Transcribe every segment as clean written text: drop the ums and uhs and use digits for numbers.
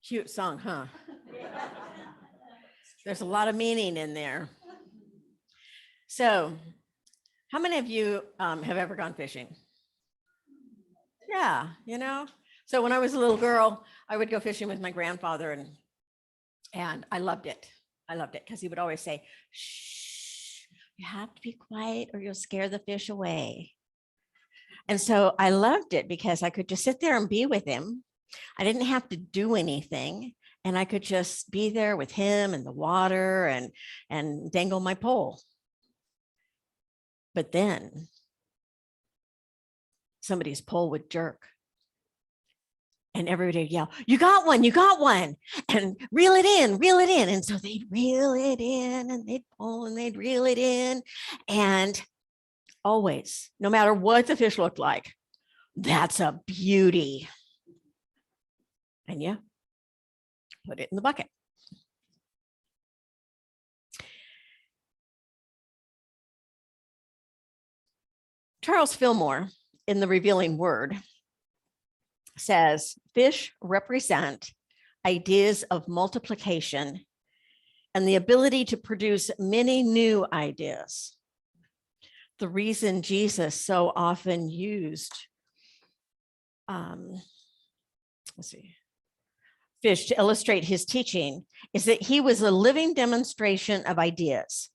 Cute song, huh? There's a lot of meaning in there. So, how many of you have ever gone fishing? Yeah, So when I was a little girl, I would go fishing with my grandfather, and I loved it. I loved it because he would always say, "Shh, you have to be quiet or you'll scare the fish away." And so I loved it because I could just sit there and be with him. I didn't have to do anything, and I could just be there with him and the water and dangle my pole. But then somebody's pole would jerk, and everybody would yell, "You got one, you got one," and reel it in, reel it in. And so they'd reel it in and they'd pull and they'd reel it in. And always, no matter what the fish looked like, that's a beauty. And yeah, put it in the bucket. Charles Fillmore, in The Revealing Word, says fish represent ideas of multiplication and the ability to produce many new ideas. The reason Jesus so often used fish to illustrate his teaching is that he was a living demonstration of ideas.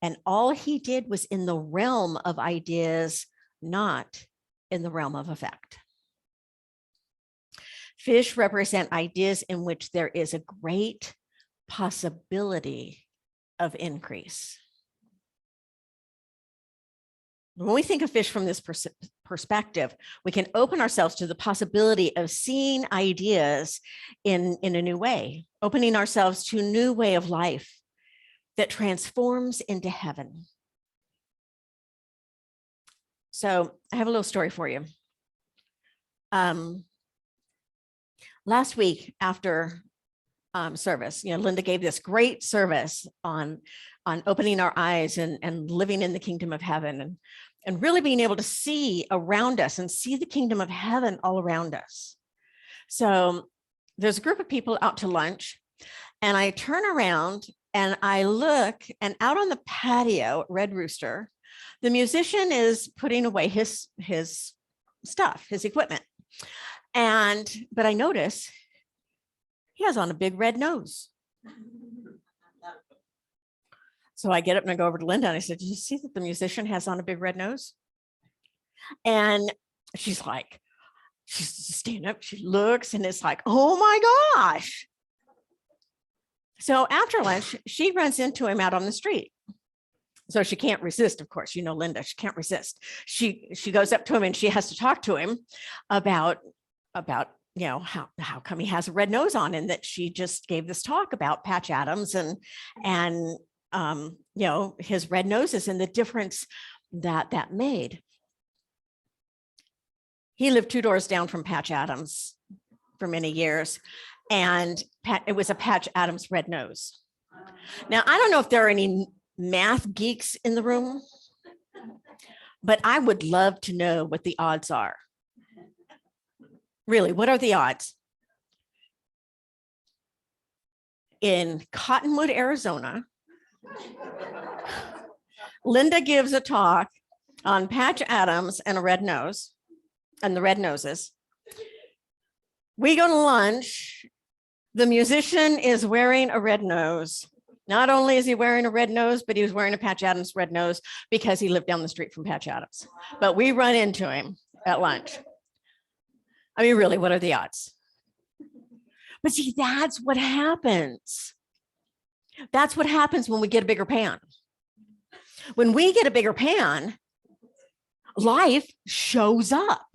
And all he did was in the realm of ideas, not in the realm of effect. Fish represent ideas in which there is a great possibility of increase. When we think of fish from this perspective, we can open ourselves to the possibility of seeing ideas in a new way, opening ourselves to a new way of life that transforms into heaven. So I have a little story for you. Last week after service, Linda gave this great service on opening our eyes and living in the kingdom of heaven and really being able to see around us and see the kingdom of heaven all around us. So there's a group of people out to lunch, and I turn around and I look, and out on the patio at Red Rooster, the musician is putting away his stuff, his equipment. But I notice he has on a big red nose. So I get up and I go over to Linda and I said, "Did you see that the musician has on a big red nose?" And she's standing up, she looks, and it's like, "Oh my gosh." So after lunch, she runs into him out on the street. So she can't resist, of course, Linda, she can't resist. She goes up to him and she has to talk to him about how come he has a red nose on, and that she just gave this talk about Patch Adams and his red noses and the difference that made. He lived 2 doors down from Patch Adams for many years, and it was a Patch Adams red nose. Now, I don't know if there are any math geeks in the room, but I would love to know what the odds are. Really, what are the odds? In Cottonwood, Arizona, Linda gives a talk on Patch Adams and a red nose and the red noses. We go to lunch. The musician is wearing a red nose. Not only is he wearing a red nose, but he was wearing a Patch Adams red nose because he lived down the street from Patch Adams. But we run into him at lunch. I mean, really, what are the odds? But see, that's what happens. That's what happens when we get a bigger pan. When we get a bigger pan, life shows up.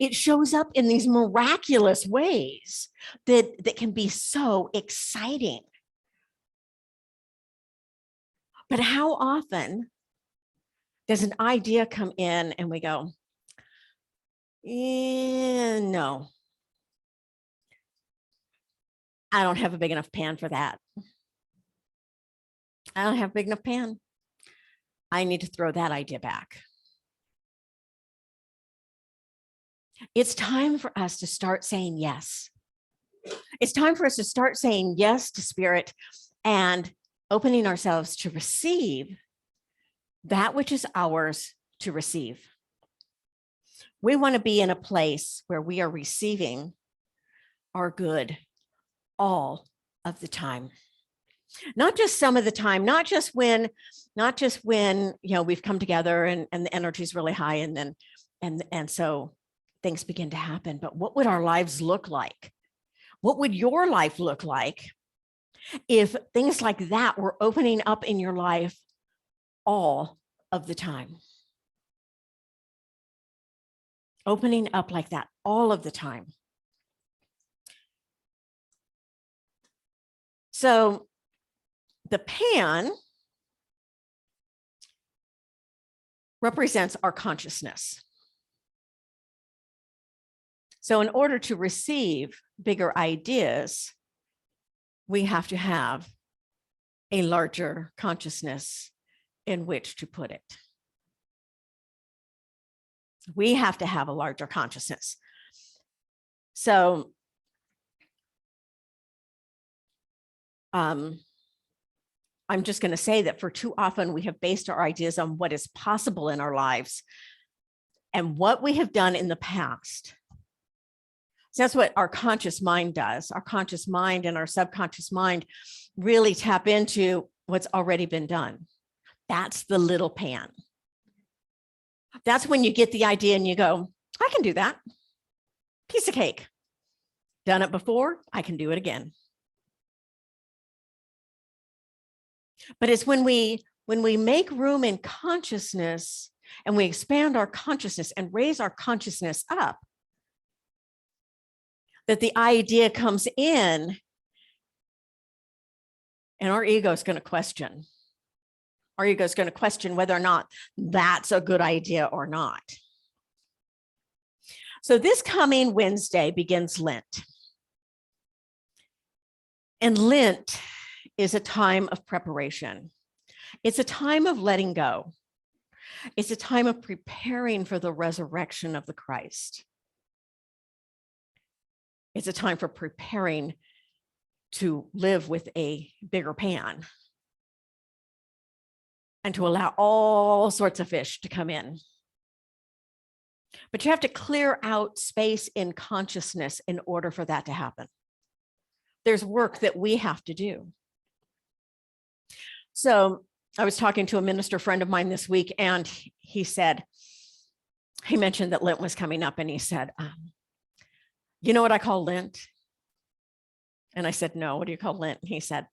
It shows up in these miraculous ways that can be so exciting. But how often does an idea come in and we go, no, I don't have a big enough pan for that. I don't have a big enough pan. I need to throw that idea back. It's time for us to start saying yes. It's time for us to start saying yes to Spirit and opening ourselves to receive that which is ours to receive. We want to be in a place where we are receiving our good all of the time. Not just some of the time, not just when, we've come together and the energy is really high and so things begin to happen. But what would our lives look like? What would your life look like if things like that were opening up in your life all of the time? Opening up like that all of the time. So the pan represents our consciousness. So in order to receive bigger ideas, we have to have a larger consciousness in which to put it. We have to have a larger consciousness. So I'm just going to say that for too often we have based our ideas on what is possible in our lives and what we have done in the past. So that's what our conscious mind does. Our conscious mind and our subconscious mind really tap into what's already been done. That's the little pan. That's when you get the idea and you go, I can do that. Piece of cake. Done it before, I can do it again. But it's when we make room in consciousness and we expand our consciousness and raise our consciousness up, that the idea comes in and our ego is going to question. Our ego is going to question whether or not that's a good idea or not. So this coming Wednesday begins Lent. And Lent is a time of preparation. It's a time of letting go. It's a time of preparing for the resurrection of the Christ. It's a time for preparing to live with a bigger pan and to allow all sorts of fish to come in. But you have to clear out space in consciousness in order for that to happen. There's work that we have to do. So I was talking to a minister friend of mine this week, and he mentioned that Lent was coming up, and he said, you know what I call Lent? And I said, no, what do you call Lent? And he said,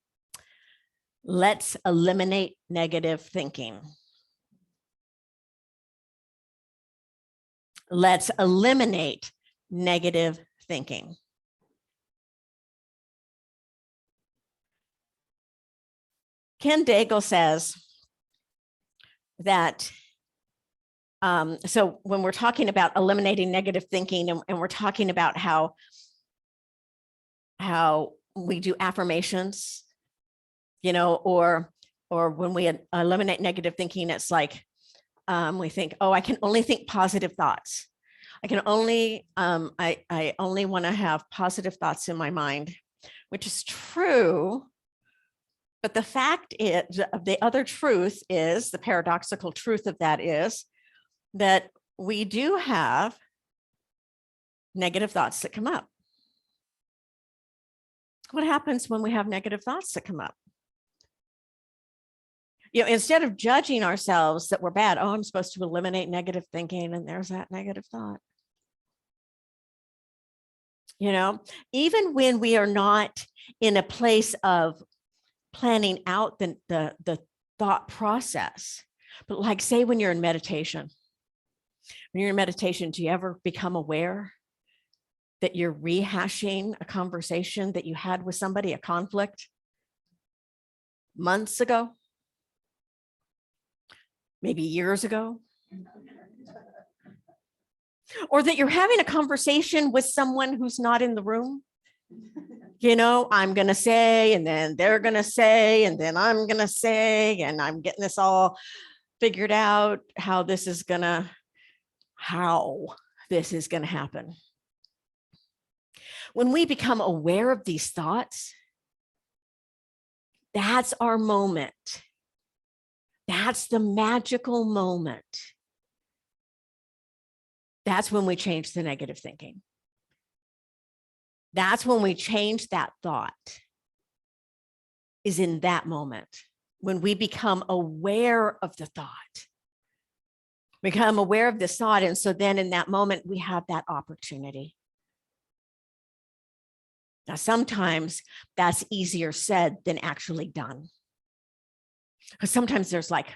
let's eliminate negative thinking. Let's eliminate negative thinking. Ken Daigle says that, so when we're talking about eliminating negative thinking and we're talking about how we do affirmations, or when we eliminate negative thinking, it's like we think, oh, I can only think positive thoughts. I can only, I only want to have positive thoughts in my mind, which is true. But the fact is, the other truth is, the paradoxical truth of that is that we do have negative thoughts that come up. What happens when we have negative thoughts that come up? Instead of judging ourselves that we're bad, oh, I'm supposed to eliminate negative thinking, and there's that negative thought. Even when we are not in a place of planning out the thought process, but like, say, when you're in meditation, do you ever become aware that you're rehashing a conversation that you had with somebody, a conflict months ago, maybe years ago? Or that you're having a conversation with someone who's not in the room? I'm going to say, and then they're going to say, and then I'm going to say, and I'm getting this all figured out, how this is going to happen. When we become aware of these thoughts, that's our moment. That's the magical moment. That's when we change the negative thinking. That's when we change that thought, is in that moment, when we become aware of the thought. Become aware of this thought. And so then in that moment, we have that opportunity. Now, sometimes that's easier said than actually done. Because sometimes there's like,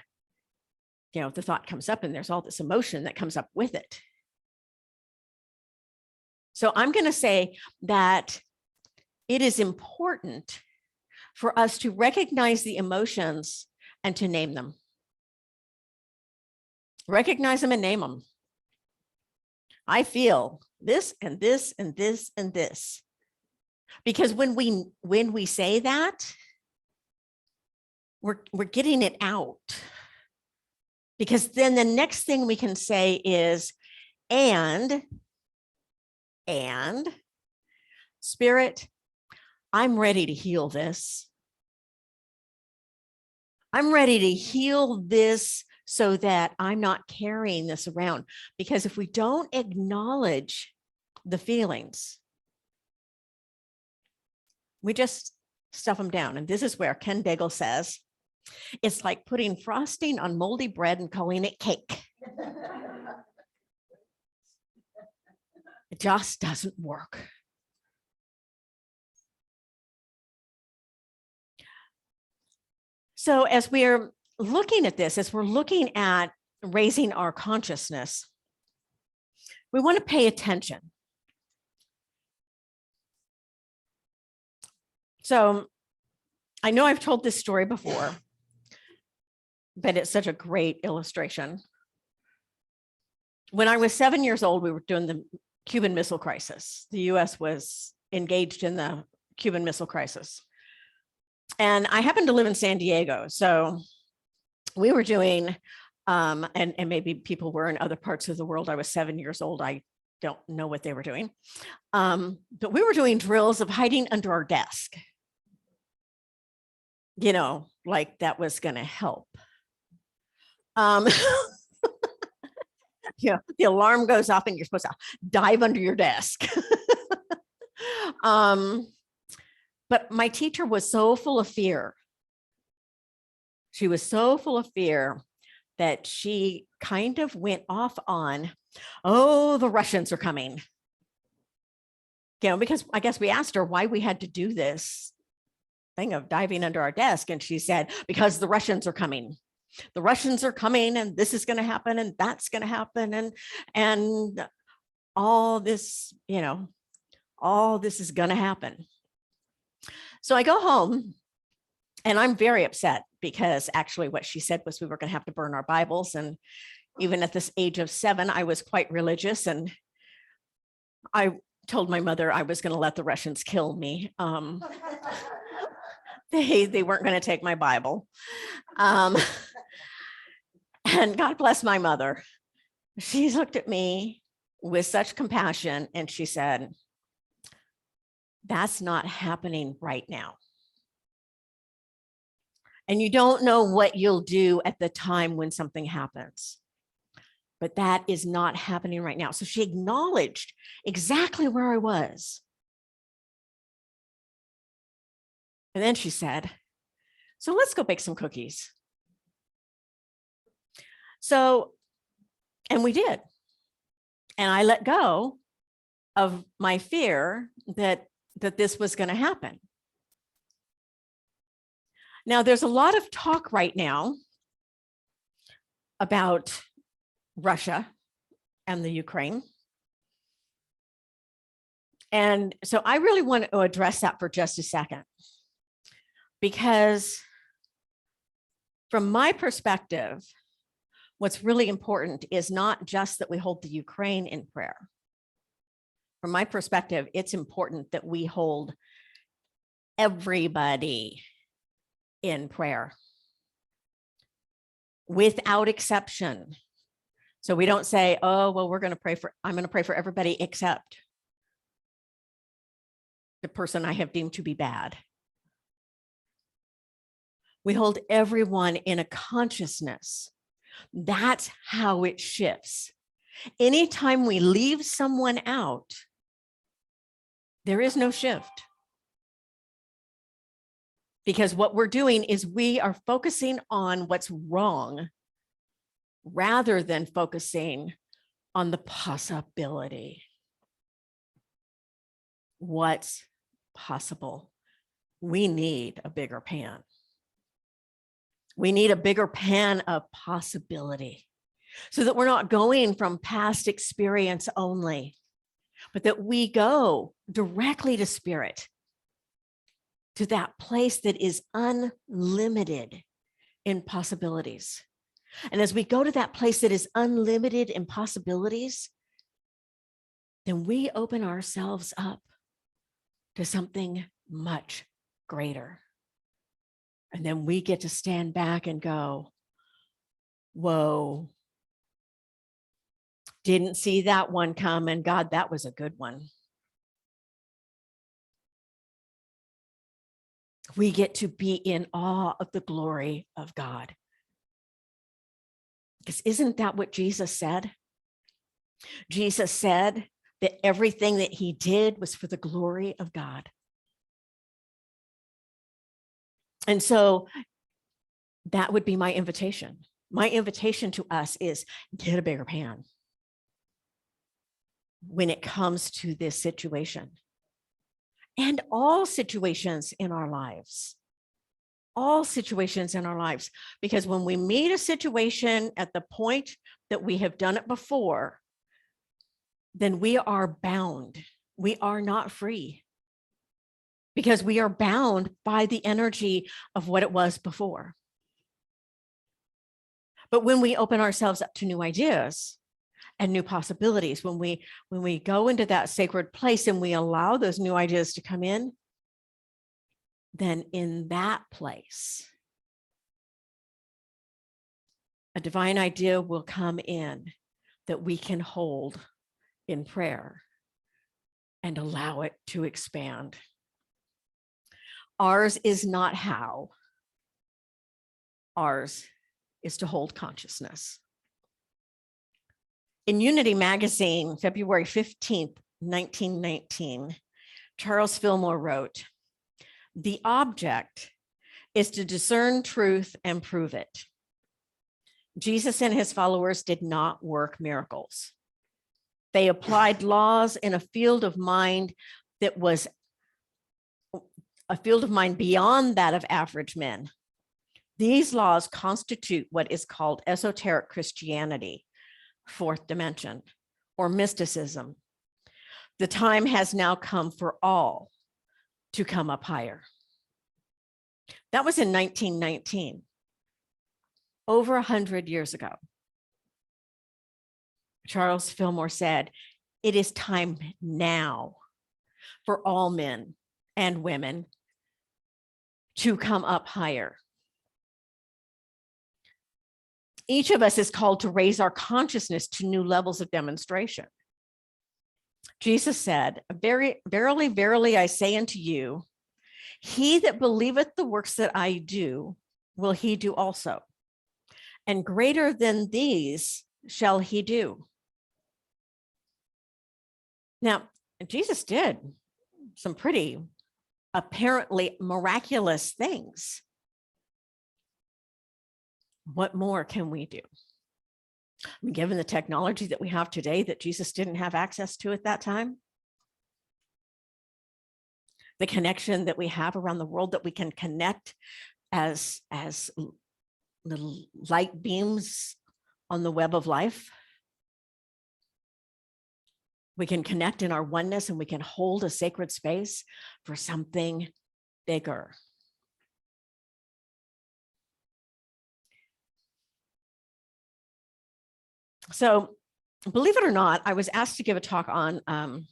the thought comes up and there's all this emotion that comes up with it. So I'm going to say that it is important for us to recognize the emotions and to name them. Recognize them and name them. I feel this and this and this and this. Because when we say that, we're getting it out. Because then the next thing we can say is, and Spirit, I'm ready to heal this. I'm ready to heal this so that I'm not carrying this around. Because if we don't acknowledge the feelings, we just stuff them down. And this is where Ken Daigle says, it's like putting frosting on moldy bread and calling it cake. It just doesn't work. So as we're looking at this, as we're looking at raising our consciousness, we want to pay attention. So I know I've told this story before, but it's such a great illustration. When I was 7 years old, we were doing the Cuban Missile Crisis. The US was engaged in the Cuban Missile Crisis. And I happened to live in San Diego. So we were doing, and maybe people were in other parts of the world. I was 7 years old. I don't know what they were doing. But we were doing drills of hiding under our desk. Like that was going to help. The alarm goes off and you're supposed to dive under your desk. But my teacher was so full of fear. She was so full of fear that she kind of went off on, oh, the Russians are coming. Because I guess we asked her why we had to do this thing of diving under our desk. And she said, because the Russians are coming. The Russians are coming and this is going to happen and that's going to happen. And all this, all this is going to happen. So I go home and I'm very upset because actually what she said was we were going to have to burn our Bibles. And even at this age of 7, I was quite religious. And I told my mother I was going to let the Russians kill me. They weren't going to take my Bible. And God bless my mother. She looked at me with such compassion and she said, that's not happening right now. And you don't know what you'll do at the time when something happens, but that is not happening right now. So she acknowledged exactly where I was. And then she said, so let's go bake some cookies. So, and we did. And I let go of my fear that this was going to happen. Now, there's a lot of talk right now about Russia and the Ukraine. And so I really want to address that for just a second. Because from my perspective, what's really important is not just that we hold the Ukraine in prayer. From my perspective, it's important that we hold everybody in prayer without exception. So we don't say, oh, well, I'm going to pray for everybody except. the person I have deemed to be bad. We hold everyone in a consciousness. That's how it shifts. Anytime we leave someone out, there is no shift. Because what we're doing is we are focusing on what's wrong rather than focusing on the possibility. What's possible? We need a bigger pan. We need a bigger pan of possibility so that we're not going from past experience only, but that we go directly to spirit, to that place that is unlimited in possibilities. And as we go to that place that is unlimited in possibilities, then we open ourselves up to something much greater. And then we get to stand back and go, whoa, didn't see that one coming. God, that was a good one. We get to be in awe of the glory of God. Because isn't that what Jesus said? Jesus said that everything that he did was for the glory of God. And so that would be my invitation. My invitation to us is get a bigger pan when it comes to this situation and all situations in our lives. All situations in our lives, because when we meet a situation at the point that we have done it before, then we are bound. We are not free because we are bound by the energy of what it was before. But when we open ourselves up to new ideas and new possibilities, when we go into that sacred place and we allow those new ideas to come in, then in that place, a divine idea will come in that we can hold in prayer and allow it to expand. Ours is not how. Ours is to hold consciousness. In Unity magazine, February 15th, 1919, Charles Fillmore wrote, "The object is to discern truth and prove it. Jesus and his followers did not work miracles. They applied laws in a field of mind that was a field of mind beyond that of average men. These laws constitute what is called esoteric Christianity, fourth dimension, or mysticism. The time has now come for all to come up higher." That was in 1919, over 100 years ago. Charles Fillmore said, "It is time now for all men and women to come up higher." Each of us is called to raise our consciousness to new levels of demonstration. Jesus said, "Verily, verily, I say unto you, he that believeth the works that I do, will he do also. And greater than these shall he do." Now, Jesus did some pretty apparently miraculous things. What more can we do? I mean, given the technology that we have today that Jesus didn't have access to at that time, the connection that we have around the world, that we can connect as little light beams on the web of life. We can connect in our oneness and we can hold a sacred space for something bigger. So, believe it or not, I was asked to give a talk on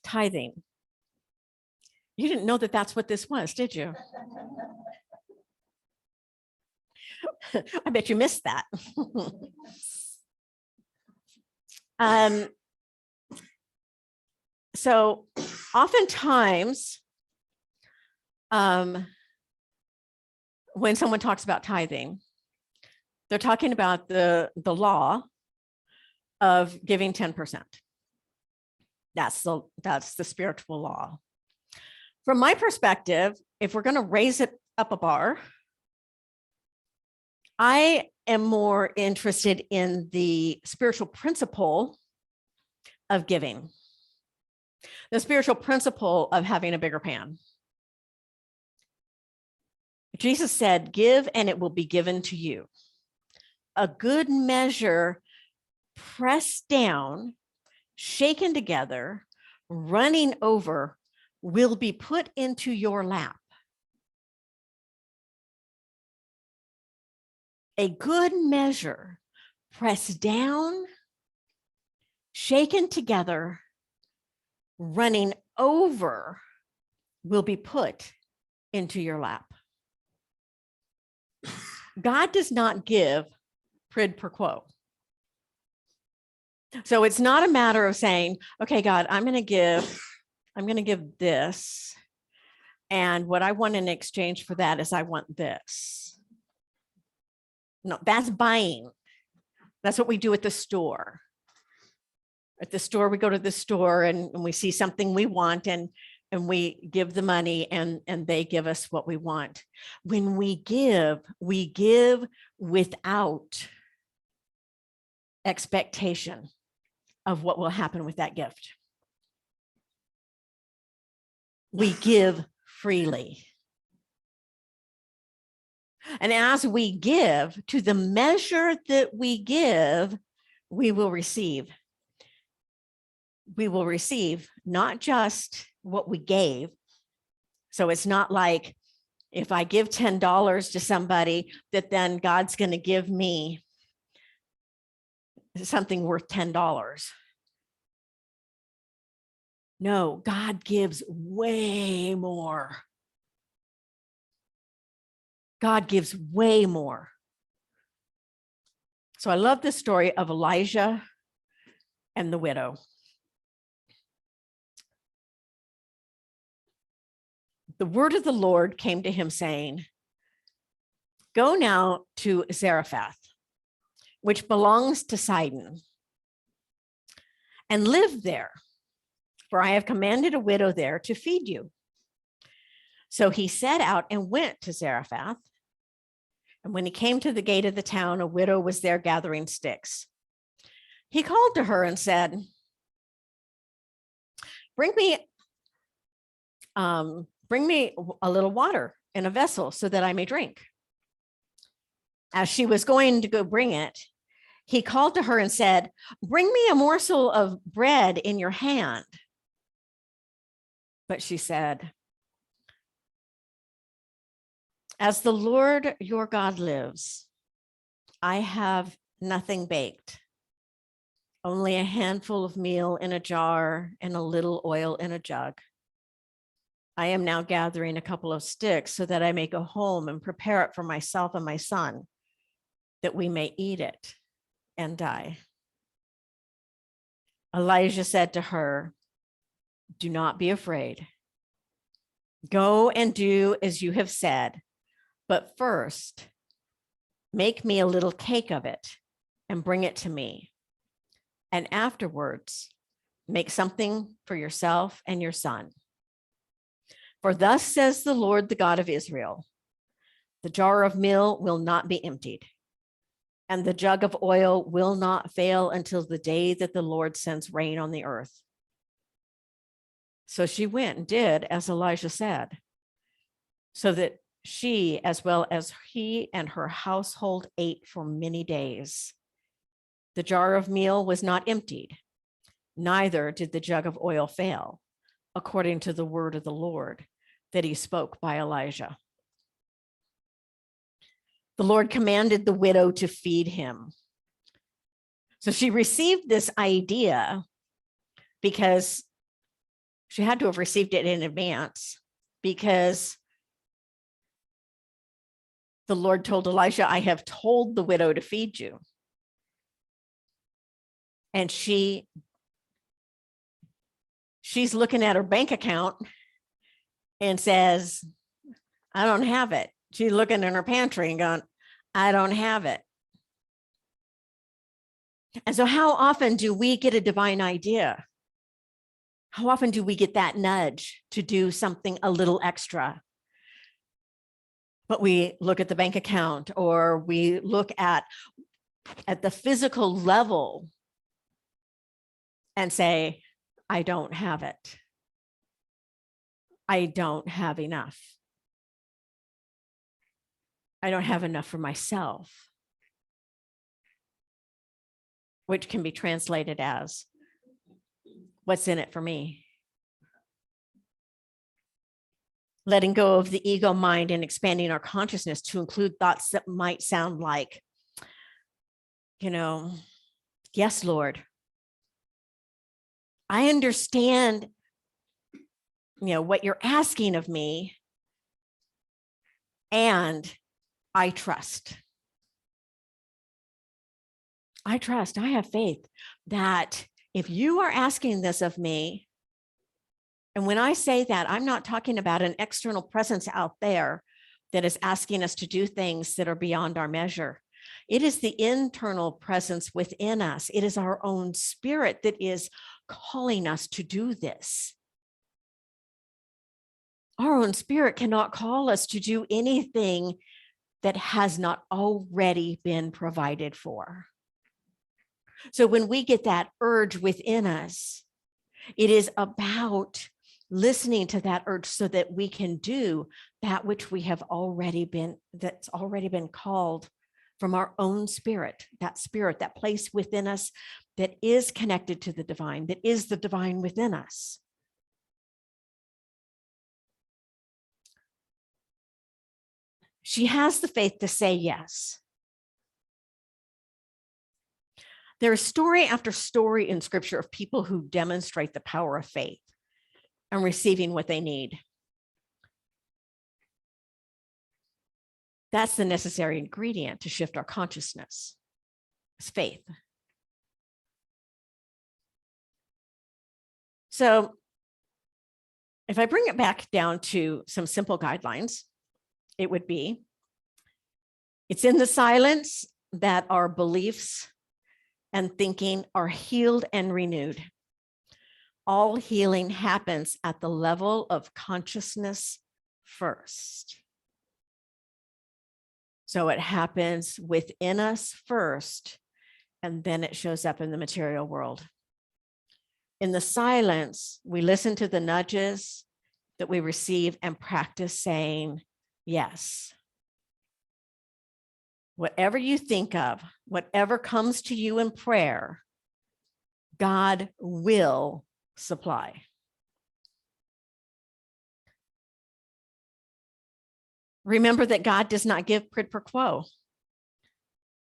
tithing. You didn't know that that's what this was, did you? I bet you missed that. So Oftentimes, when someone talks about tithing, they're talking about the law of giving 10%. That's the spiritual law. From my perspective, if we're going to raise it up a bar, I am more interested in the spiritual principle of giving, the spiritual principle of having a bigger pan. Jesus said, give and it will be given to you. A good measure, pressed down, shaken together, running over, will be put into your lap. A good measure, pressed down, shaken together, running over, will be put into your lap. God does not give quid pro quo. So it's not a matter of saying, okay, God, I'm going to give this. And what I want in exchange for that is I want this. No, that's buying. That's what we do at the store. At the store, we go to the store and we see something we want and we give the money and they give us what we want. When we give without expectation of what will happen with that gift. We give freely. And as we give, to the measure that we give, we will receive. We will receive not just what we gave. So it's not like if I give $10 to somebody that then God's going to give me something worth $10. No, God gives way more. God gives way more. So I love the story of Elijah and the widow. The word of the Lord came to him saying, go now to Zarephath, which belongs to Sidon, and live there, for I have commanded a widow there to feed you. So he set out and went to Zarephath. And when he came to the gate of the town, a widow was there gathering sticks. He called to her and said, bring me a little water in a vessel so that I may drink. As she was going to go bring it, he called to her and said, bring me a morsel of bread in your hand. But she said, as the Lord your God lives, I have nothing baked, only a handful of meal in a jar and a little oil in a jug. I am now gathering a couple of sticks so that I may go home and prepare it for myself and my son, that we may eat it and die. Elijah said to her, do not be afraid. Go and do as you have said, but first make me a little cake of it and bring it to me. And afterwards, make something for yourself and your son. For thus says the Lord, the God of Israel, the jar of meal will not be emptied, and the jug of oil will not fail until the day that the Lord sends rain on the earth. So she went and did as Elijah said, so that she, as well as he and her household, ate for many days. The jar of meal was not emptied, neither did the jug of oil fail, according to the word of the Lord that he spoke by Elijah. The Lord commanded the widow to feed him. So she received this idea because she had to have received it in advance, because the Lord told Elijah, I have told the widow to feed you. And she she's looking at her bank account and says, I don't have it. She's looking in her pantry and going, I don't have it. And so how often do we get a divine idea? How often do we get that nudge to do something a little extra? But we look at the bank account, or we look at the physical level and say, I don't have it. I don't have enough. I don't have enough for myself, which can be translated as, what's in it for me? Letting go of the ego mind and expanding our consciousness to include thoughts that might sound like, yes, Lord, I understand, what you're asking of me, and I trust. I have faith that if you are asking this of me, and when I say that, I'm not talking about an external presence out there that is asking us to do things that are beyond our measure. It is the internal presence within us. It is our own spirit that is calling us to do this. Our own spirit cannot call us to do anything that has not already been provided for. So when we get that urge within us, it is about listening to that urge so that we can do that which we have that's already been called from our own spirit, that place within us that is connected to the divine, that is the divine within us. She has the faith to say yes. There is story after story in scripture of people who demonstrate the power of faith and receiving what they need. That's the necessary ingredient to shift our consciousness. It's faith. So if I bring it back down to some simple guidelines, it would be, it's in the silence that our beliefs and thinking are healed and renewed. All healing happens at the level of consciousness first. So it happens within us first, and then it shows up in the material world. In the silence, we listen to the nudges that we receive and practice saying yes. Whatever you think of, whatever comes to you in prayer, God will supply. Remember that God does not give quid pro quo,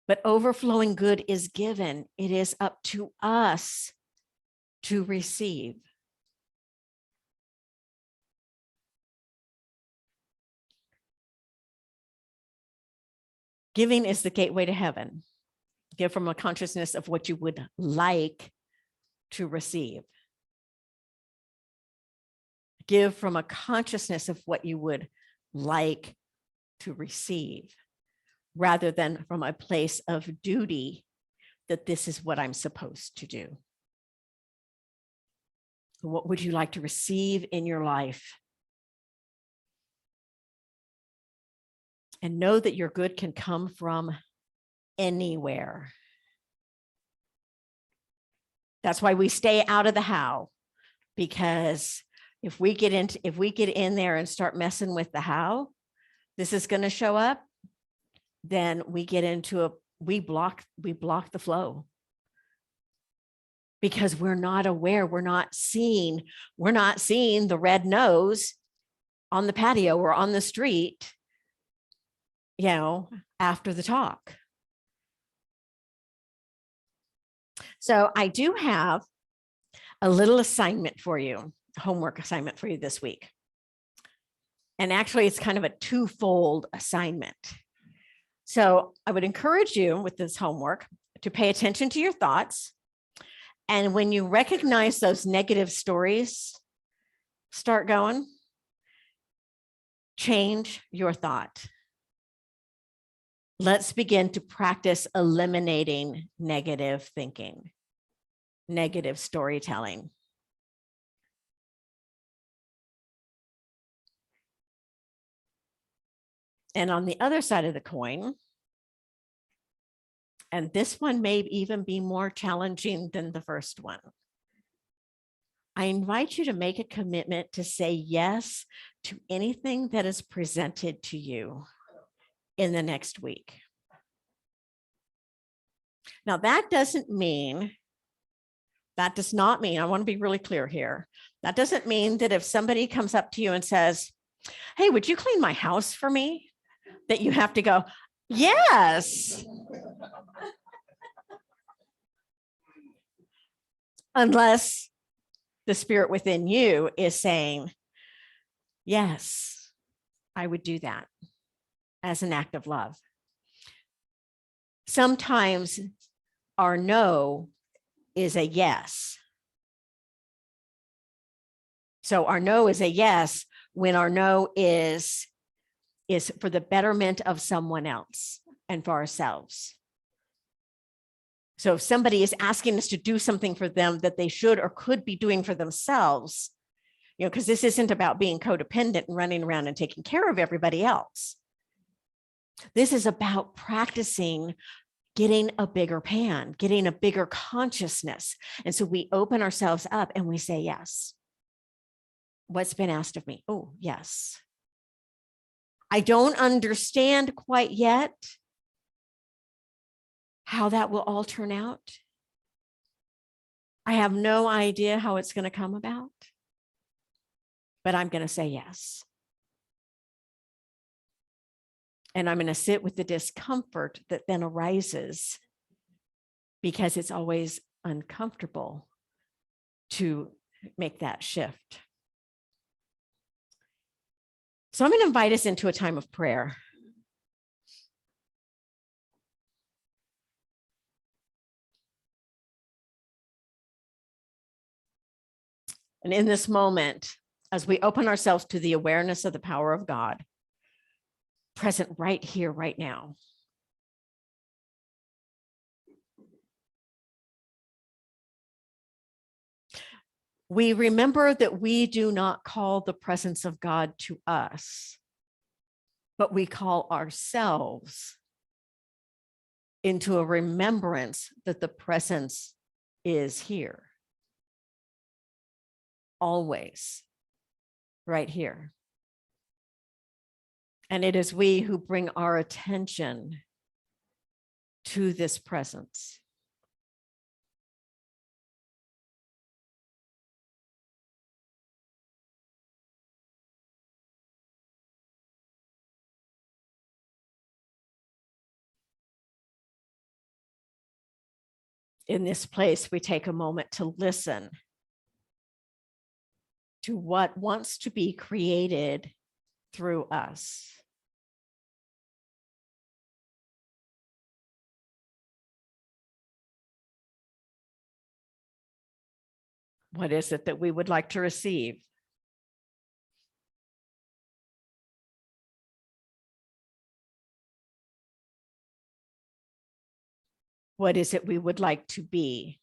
but overflowing good is given. It is up to us to receive. Giving is the gateway to heaven. Give from a consciousness of what you would like to receive. Give from a consciousness of what you would like to receive, rather than from a place of duty that this is what I'm supposed to do. What would you like to receive in your life? And know that your good can come from anywhere. That's why we stay out of the how, because if we get in there and start messing with the how this is going to show up, then we get into we block the flow. Because we're not aware, we're not seeing the red nose on the patio or on the street, after the talk. So I do have a little assignment for you, homework assignment for you this week. And actually it's kind of a twofold assignment. So I would encourage you with this homework to pay attention to your thoughts And when you recognize those negative stories start going, change your thought. Let's begin to practice eliminating negative thinking, negative storytelling. And on the other side of the coin, and this one may even be more challenging than the first one, I invite you to make a commitment to say yes to anything that is presented to you in the next week. Now, that does not mean, I want to be really clear here. That doesn't mean that if somebody comes up to you and says, hey, would you clean my house for me? That you have to go, yes. Unless the spirit within you is saying, yes, I would do that as an act of love. Sometimes our no is a yes. So our no is a yes when our no is for the betterment of someone else and for ourselves. So if somebody is asking us to do something for them that they should or could be doing for themselves, because this isn't about being codependent and running around and taking care of everybody else. This is about practicing getting a bigger pan, getting a bigger consciousness. And so we open ourselves up and we say, yes. What's been asked of me? Oh, yes. I don't understand quite yet how that will all turn out. I have no idea how it's going to come about, but I'm going to say yes. And I'm going to sit with the discomfort that then arises because it's always uncomfortable to make that shift. So I'm going to invite us into a time of prayer. And in this moment, as we open ourselves to the awareness of the power of God, present right here, right now, we remember that we do not call the presence of God to us, but we call ourselves into a remembrance that the presence is here. Always, right here. And it is we who bring our attention to this presence. In this place, we take a moment to listen to what wants to be created through us. What is it that we would like to receive? What is it we would like to be?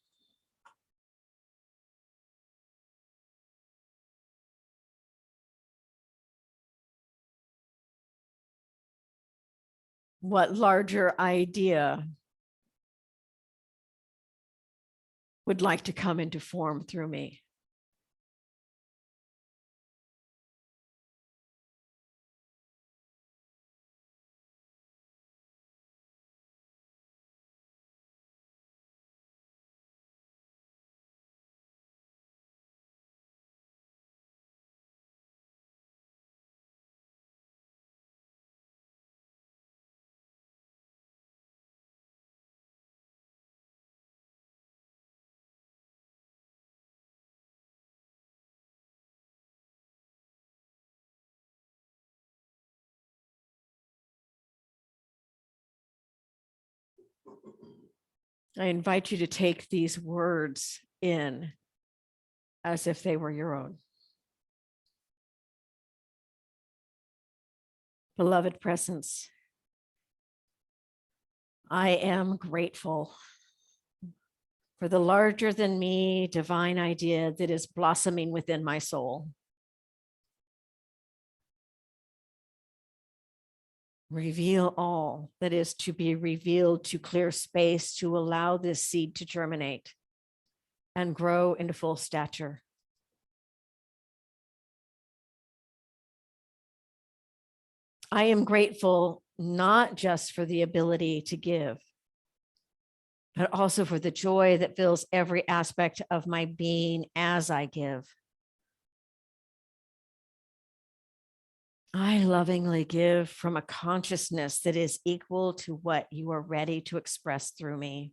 What larger idea would like to come into form through me? I invite you to take these words in as if they were your own. Beloved presence, I am grateful for the larger than me divine idea that is blossoming within my soul. Reveal all that is to be revealed, to clear space, to allow this seed to germinate and grow into full stature. I am grateful not just for the ability to give, but also for the joy that fills every aspect of my being as I give. I lovingly give from a consciousness that is equal to what you are ready to express through me.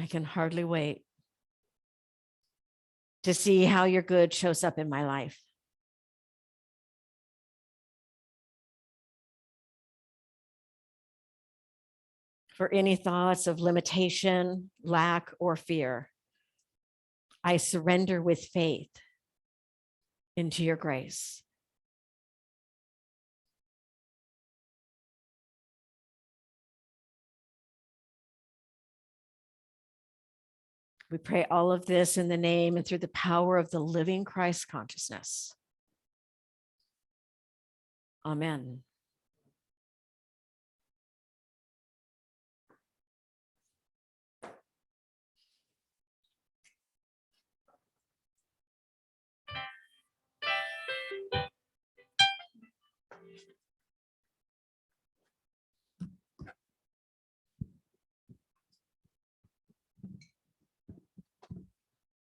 I can hardly wait to see how your good shows up in my life. For any thoughts of limitation, lack, or fear, I surrender with faith into your grace. We pray all of this in the name and through the power of the living Christ consciousness. Amen.